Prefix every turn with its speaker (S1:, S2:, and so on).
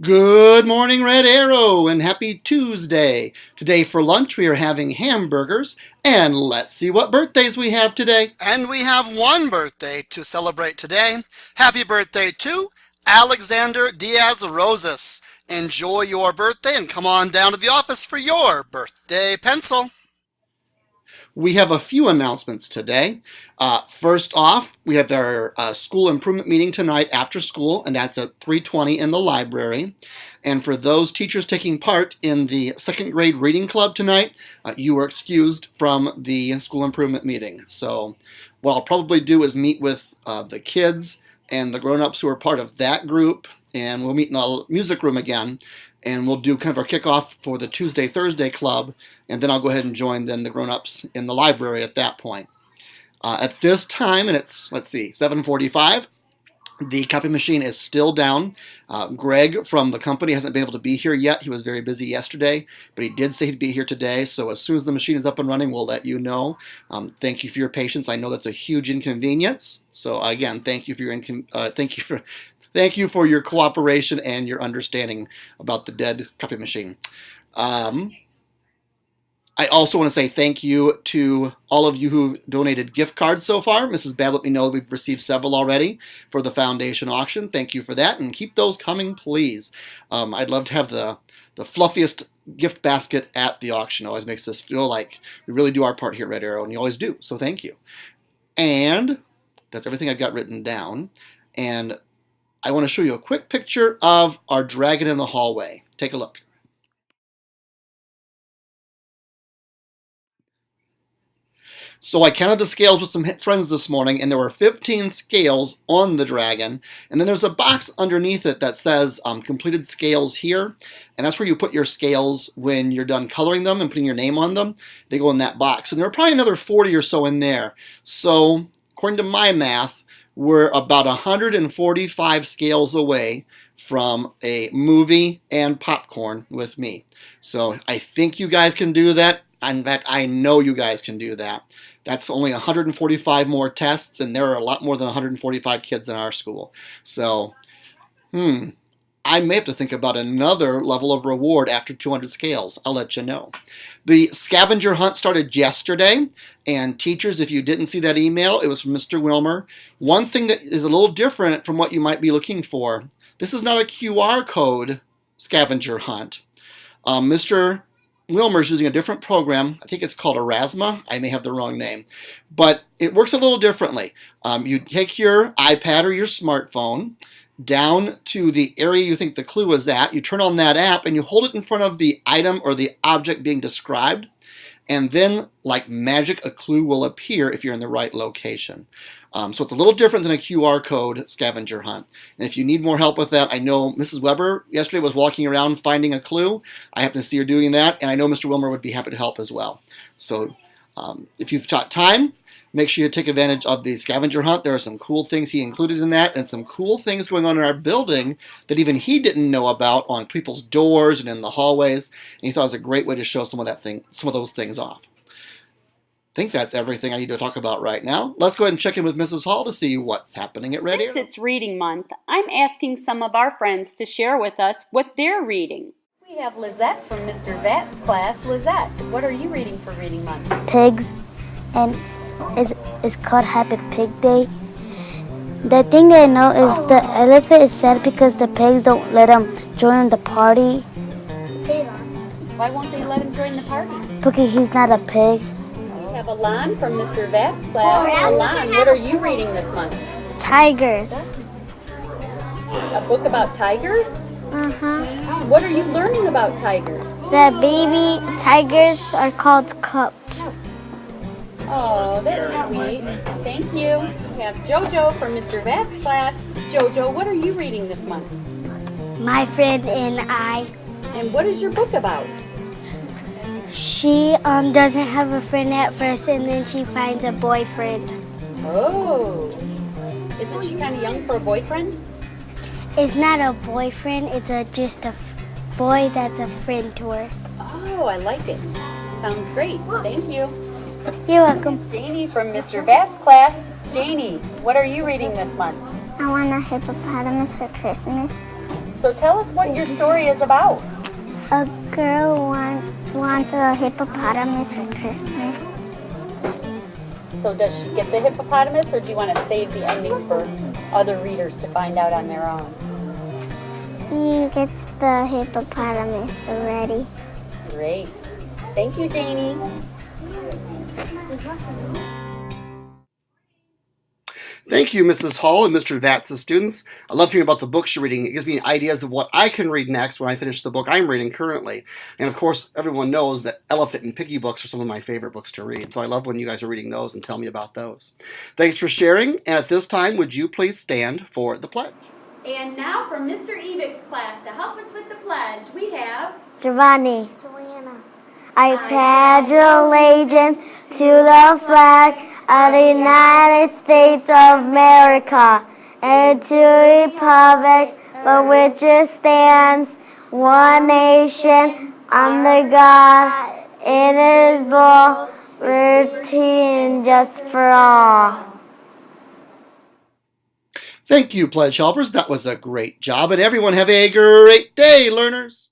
S1: Good morning, Red Arrow, and happy Tuesday. Today for lunch we are having hamburgers, and let's see what birthdays we have today.
S2: And we have one birthday to celebrate today. Happy birthday to Alexander Diaz Rosas. Enjoy your birthday and come on down to the office for your birthday pencil.
S1: We have a few announcements today. First off, we have our school improvement meeting tonight after school, and that's at 3:20 in the library. And for those teachers taking part in the second grade reading club tonight, you are excused from the school improvement meeting. So what I'll probably do is meet with the kids and the grown-ups who are part of that group, and we'll meet in the music room again, and we'll do kind of our kickoff for the Tuesday-Thursday club, and then I'll go ahead and join then the grown-ups in the library at that point. At this time, and it's, 7:45, the copy machine is still down. Greg from the company hasn't been able to be here yet. He was very busy yesterday, but he did say he'd be here today, so as soon as the machine is up and running, we'll let you know. Thank you for your patience. I know that's a huge inconvenience, so again, thank you for your cooperation and your understanding about the dead copy machine. I also want to say thank you to all of you who donated gift cards so far. Mrs. Babb let me know we've received several already for the foundation auction. Thank you for that, and keep those coming, please. I'd love to have the fluffiest gift basket at the auction. It always makes us feel like we really do our part here at Red Arrow, and you always do, so thank you. And that's everything I've got written down. And I want to show you a quick picture of our dragon in the hallway. Take a look. So I counted the scales with some friends this morning, and there were 15 scales on the dragon. And then there's a box underneath it that says completed scales here. And that's where you put your scales when you're done coloring them and putting your name on them. They go in that box. And there are probably another 40 or so in there. So according to my math, we're about 145 scales away from a movie and popcorn with me. So I think you guys can do that. In fact, I know you guys can do that. That's only 145 more tests, and there are a lot more than 145 kids in our school. So, I may have to think about another level of reward after 200 scales. I'll let you know. The scavenger hunt started yesterday, and teachers, if you didn't see that email, it was from Mr. Wilmer. One thing that is a little different from what you might be looking for, this is not a QR code scavenger hunt. Mr. Wilmer's using a different program. I think it's called Erasma. I may have the wrong name. But it works a little differently. You take your iPad or your smartphone down to the area you think the clue is at. You turn on that app and you hold it in front of the item or the object being described. And then, like magic, a clue will appear if you're in the right location. So it's a little different than a QR code scavenger hunt. And if you need more help with that, I know Mrs. Weber yesterday was walking around finding a clue. I happen to see her doing that, and I know Mr. Wilmer would be happy to help as well. So if you've got time, make sure you take advantage of the scavenger hunt. There are some cool things he included in that, and some cool things going on in our building that even he didn't know about on people's doors and in the hallways. And he thought it was a great way to show some of those things off. I think that's everything I need to talk about right now. Let's go ahead and check in with Mrs. Hall to see what's happening at Red Arrow.
S3: Since it's reading month, I'm asking some of our friends to share with us what they're reading. We have Lizette from Mr. Vatt's class. Lizette, what are you reading for reading month?
S4: Pigs, and it's called Happy Pig Day. The thing that I know is the elephant is sad because the pigs don't let him join the party.
S3: Why won't they let him join the party?
S4: Because he's not a pig.
S3: We have Alon from Mr. Vatt's class. Alon, what are you reading this month?
S4: Tigers.
S3: A book about tigers? What are you learning about tigers?
S4: The baby tigers are called cubs.
S3: Oh, that's sweet. Thank you. We have Jojo from Mr. Vatt's class. Jojo, what are you reading this month?
S4: My friend and I.
S3: And what is your book about?
S4: She doesn't have a friend at first, and then she finds a boyfriend.
S3: Oh. Isn't she kind of young for a boyfriend?
S4: It's not a boyfriend. It's just a boy that's a friend to her.
S3: Oh, I like it. Sounds great. Thank you.
S4: You're welcome.
S3: Janie from Mr. Vatt's class. Janie, what are you reading this month?
S4: I want a hippopotamus for Christmas.
S3: So tell us what your story is about.
S4: A girl wants a hippopotamus for Christmas.
S3: So does she get the hippopotamus, or do you want to save the ending for other readers to find out on their own?
S4: She gets the hippopotamus already.
S3: Great. Thank you, Janie.
S1: Thank you, Mrs. Hall and Mr. Vat's students. I love hearing about the books you're reading. It gives me ideas of what I can read next when I finish the book I'm reading currently. And of course, everyone knows that Elephant and Piggy books are some of my favorite books to read. So I love when you guys are reading those and tell me about those. Thanks for sharing. And at this time, would you please stand for the pledge?
S3: And now from Mr. Evick's class to help us with the pledge, we have
S4: Giovanni. Joanna. I pledge allegiance to the flag of the United States of America and to the republic for which it stands, one nation, under God, indivisible, liberty and justice for all.
S1: Thank you, Pledge Helpers. That was a great job. And everyone have a great day, learners.